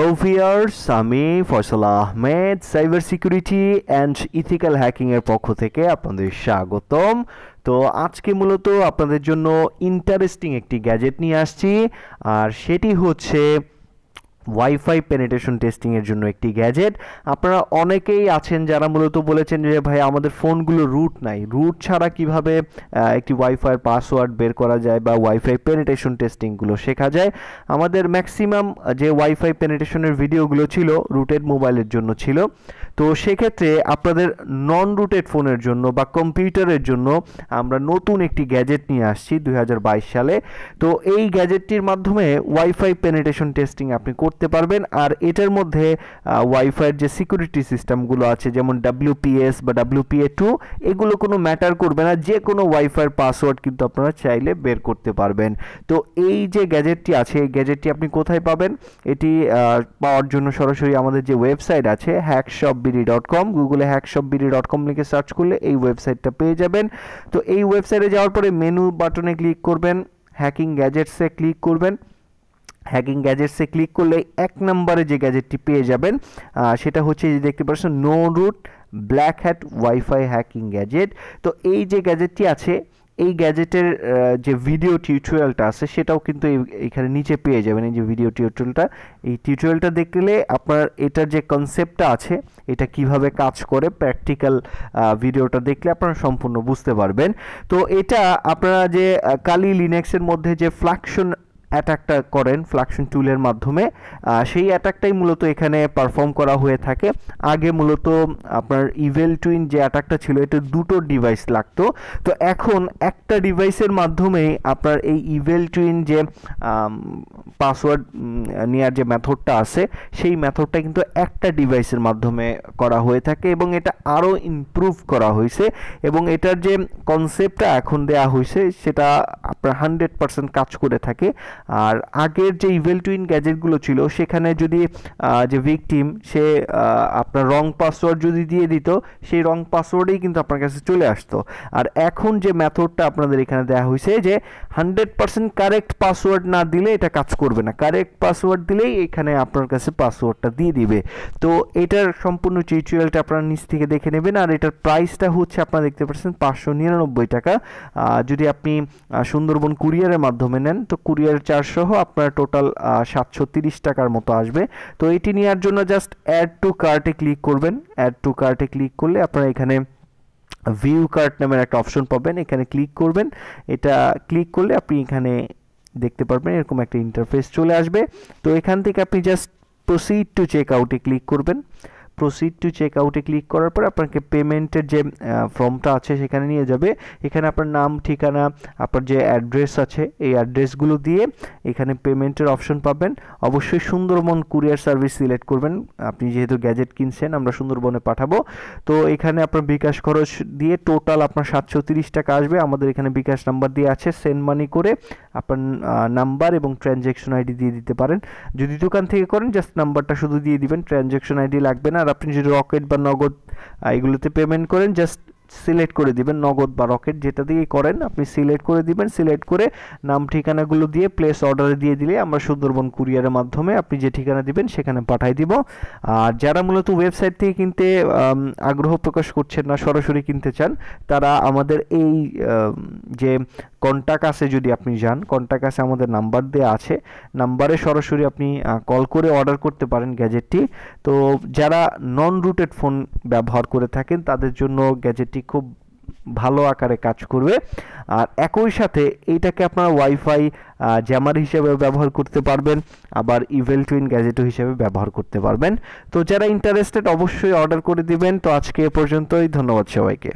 Hello viewers, আমি Faisal Ahmed cyber security and ethical hacking এর পক্ষ থেকে আপনাদের স্বাগতম। তো আজকে মূলত আপনাদের জন্য ইন্টারেস্টিং একটি গ্যাজেট নিয়ে আসছি, আর সেটি হচ্ছে ওয়াইফাই পেনিট্রেশন টেস্টিং এর জন্য একটি গ্যাজেট। আপনারা অনেকেই আছেন যারা মূলত বলেছেন যে ভাই আমাদের ফোনগুলো রুট নাই, রুট ছাড়া কিভাবে একটি ওয়াইফাই পাসওয়ার্ড বের করা যায় বা ওয়াইফাই পেনিট্রেশন টেস্টিংগুলো শেখা যায়। আমাদের ম্যাক্সিমাম যে ওয়াইফাই পেনিট্রেশনের ভিডিওগুলো ছিল রুটেড মোবাইলের জন্য ছিল। তো সেক্ষেত্রে আপনাদের নন রুটেড ফোনের জন্য বা কম্পিউটারের জন্য আমরা নতুন একটি গ্যাজেট নিয়ে আসছি 2022 সালে। তো এই গ্যাজেটটির মাধ্যমে ওয়াইফাই পেনিট্রেশন টেস্টিং আপনি করতে পারবেন, আর এটার মধ্যে ওয়াইফাইয়ের যে সিকিউরিটি সিস্টেমগুলো আছে যেমন WPS বা WPA2 এগুলো কোনো ম্যাটার করবে না, যে কোনো ওয়াইফাইয়ের পাসওয়ার্ড কিন্তু আপনারা চাইলে বের করতে পারবেন। তো এই যে গ্যাজেটটি আছে, এই গ্যাজেটটি আপনি কোথায় পাবেন? এটি পাওয়ার জন্য সরাসরি আমাদের যে ওয়েবসাইট আছে hackshopbd.com, গুগলে hackshopbd.com লিখে সার্চ করলে এই ওয়েবসাইটটা পেয়ে যাবেন। তো এই ওয়েবসাইটে যাওয়ার পরে মেনু বাটনে ক্লিক করবেন, হ্যাকিং গ্যাজেটসে ক্লিক করবেন। হ্যাকিং গ্যাজেটসে ক্লিক করলে এক নম্বরে যে গ্যাজেটটি পেয়ে যাবেন সেটা হচ্ছে যে দেখতে পাচ্ছেন no root black hat wifi hacking gadget. তো এই যে গ্যাজেটটি আছে, এই গ্যাজেটের যে ভিডিও টিউটোরিয়ালটা আছে সেটাও কিন্তু এখানে নিচে পেয়ে যাবেন। এই যে ভিডিও টিউটোরিয়ালটা, এই টিউটোরিয়ালটা দেখলে আপনার এটার যে কনসেপ্টটা আছে এটা কিভাবে কাজ করে প্র্যাকটিক্যাল ভিডিওটা দেখলে আপনারা সম্পূর্ণ বুঝতে পারবেন। তো এটা আপনারা যে কালি লিনাক্সের মধ্যে যে ফ্লাকশন অ্যাটাকটা করেন ফ্লাকশন টুলের মাধ্যমে, সেই অ্যাটাকটাই মূলত এখানে পারফর্ম করা হয়ে থাকে। আগে মূলত আপনার ইভেল টুইন যে অ্যাটাকটা ছিল এটা দুটো ডিভাইস লাগতো, তো এখন একটা ডিভাইসের মাধ্যমেই আপনার এই ইভেল টুইন যে পাসওয়ার্ড নেওয়ার যে মেথডটা আছে সেই মেথডটা কিন্তু একটা ডিভাইসের মাধ্যমে করা হয়ে থাকে, এবং এটা আরও ইমপ্রুভ করা হয়েছে এবং এটার যে কনসেপ্টটা এখন দেয়া হয়েছে সেটা আপনার 100% কাজ করে থাকে। আর আগের যে ইভেল টুইন গ্যাজেটগুলো ছিল সেখানে যদি যে ভিকটিম সে আপনার রং পাসওয়ার্ড যদি দিয়ে দিত, সেই রং পাসওয়ার্ডেই কিন্তু আপনার কাছে চলে আসতো। আর এখন যে মেথডটা আপনাদের এখানে দেওয়া হয়েছে যে 100% কারেক্ট পাসওয়ার্ড না দিলে এটা কাজ করবে না, কারেক্ট পাসওয়ার্ড দিলেই এখানে আপনার কাছে পাসওয়ার্ডটা দিয়ে দিবে। তো এটার সম্পূর্ণ টিউটোরিয়ালটা আপনারা নিচ থেকে দেখে নেবেন। আর এটার প্রাইসটা হচ্ছে আপনারা দেখতে পাচ্ছেন 599 টাকা। যদি আপনি সুন্দরবন কুরিয়ারের মাধ্যমে নেন তো কুরিয়ার চার্জ সহ আপনার টোটাল 730 টাকার মতো আসবে। তো এটি নেওয়ার জন্য জাস্ট অ্যাড টু কার্টে ক্লিক করবেন। অ্যাড টু কার্টে ক্লিক করলে আপনারা এখানে ভিউ কার্ট নামের একটা অপশন পাবেন, এখানে ক্লিক করবেন। এটা ক্লিক করলে আপনি এখানে দেখতে পারবেন এরকম একটা ইন্টারফেস চলে আসবে। তো এখান থেকে আপনি জাস্ট প্রসিড টু চেক আউটে ক্লিক করবেন। প্রসিড টু চেক আউটে ক্লিক করার পর আপনাকে পেমেন্টের যে ফর্মটা আছে সেখানে নিয়ে যাবে। এখানে আপনার নাম, ঠিকানা, আপনার যে অ্যাড্রেস আছে এই অ্যাড্রেসগুলো দিয়ে এখানে পেমেন্টের অপশন পাবেন। অবশ্যই সুন্দরবন কুরিয়ার সার্ভিস সিলেক্ট করবেন, আপনি যেহেতু গ্যাজেট কিনছেন আমরা সুন্দরবনে পাঠাবো। তো এখানে আপনার বিকাশ খরচ দিয়ে টোটাল আপনার 730 টাকা আসবে। আমাদের এখানে বিকাশ নাম্বার দিয়ে আছে, সেন্ড মানি করে আপনার নাম্বার এবং ট্রানজ্যাকশন আইডি দিয়ে দিতে পারেন। যদি দোকান থেকে করেন জাস্ট নাম্বারটা শুধু দিয়ে দিবেন, ট্রানজ্যাকশন আইডি লাগবে না। আর আপনি যদি রকেট বা নগদ এগুলোতে পেমেন্ট করেন জাস্ট সিলেক্ট করে দিবেন, নগদ বা রকেট যেটা দিয়ে করেন আপনি সিলেক্ট করে দিবেন। সিলেক্ট করে নাম ঠিকানাগুলো দিয়ে প্লেস অর্ডারে দিয়ে দিলে আমরা সুন্দরবন কুরিয়ারের মাধ্যমে আপনি যে ঠিকানা দিবেন সেখানে পাঠাই দিব। আর যারা মূলত ওয়েবসাইট থেকে কিনতে আগ্রহ প্রকাশ করছেন না, সরাসরি কিনতে চান, তারা আমাদের এই যে কন্ট্যাক্ট আছে যদি আপনি যান, কন্ট্যাক্ট আছে আমাদের নাম্বার দেওয়া আছে, নাম্বারে সরাসরি আপনি কল করে অর্ডার করতে পারেন গ্যাজেটটি। তো যারা নন রুটেড ফোন ব্যবহার করে থাকেন তাদের জন্য গ্যাজেটটি খুব ভালো আকারে কাজ করবে। আর একই সাথে এইটাকে আপনারা ওয়াইফাই জ্যামার হিসেবে ব্যবহার করতে পারবেন, আবার ইভেল টুইন গ্যাজেটও হিসেবে ব্যবহার করতে পারবেন। তো যারা ইন্টারেস্টেড অবশ্যই অর্ডার করে দিবেন। তো আজকে এ পর্যন্তই, ধন্যবাদ সবাইকে।